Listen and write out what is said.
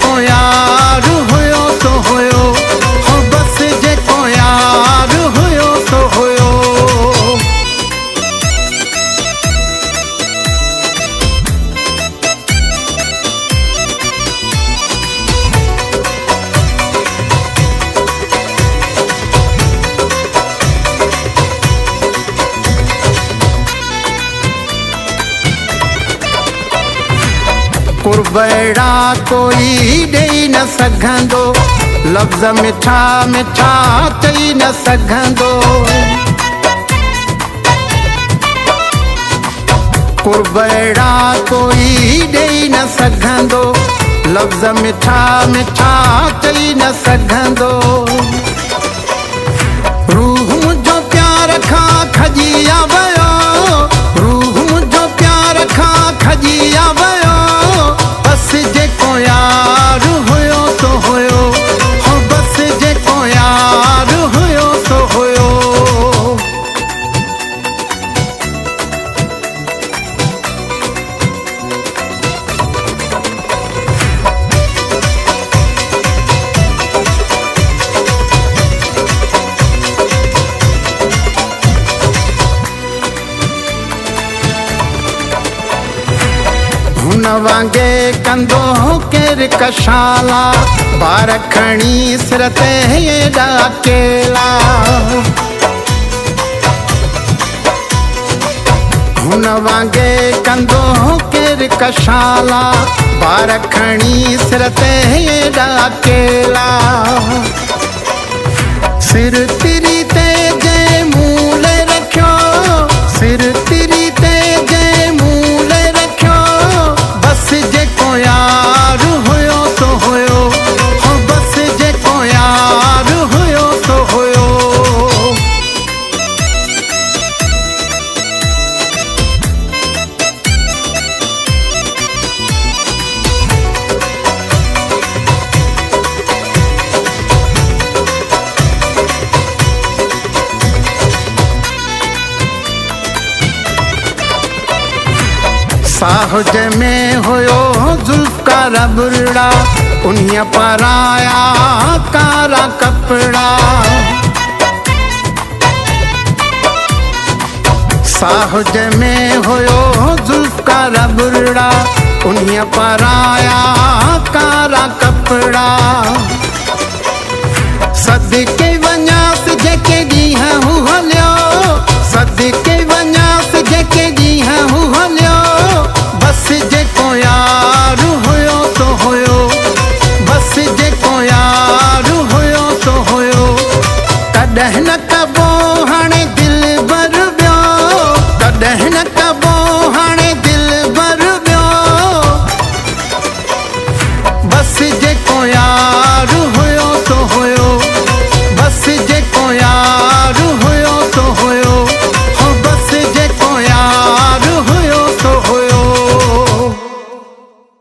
जेको यार हुयो सो हुयो, हो बस जेको यार हुयो सो हुयो। कुर्बड़ा कोई ॾेई न सघंदो, लफ़्ज़ मिठा मिठा चई न सघंदो। कुर्बड़ा कोई ॾेई न सघंदो, लफ़्ज़ मिठा मिठा चई न सघंदो। रूह मुंहिंजो प्यार खां खजिया वियो, रूह मुंहिंजो प्यार खां खजिया वियो। बस जेको यार हुयो सो हुयो, हो बस जेको यार हुयो सो हुयो। हुन वांगे कंदो केर कशाला, बार खणी सिर ते हेॾा अकेला। हुन वांगे कंदो केर कशाला, बार खणी सिर ते हेॾा अकेला। सिर तिरी ते जंहिं मूल रखियो, सिर तिरी ते जंहिं मूल रखियो। बस जेको यार हुयो सो हुयो, हो बस जेको यार हुयो सो हुयो। साहुज में हुयो जुल्फकार बुरड़ा, उन्हीअ पाराया कारा कपड़ा। साहुज में हुयो जुल्फकार बुरड़ा, उन्हीअ पाराया कारा कपड़ा। सदके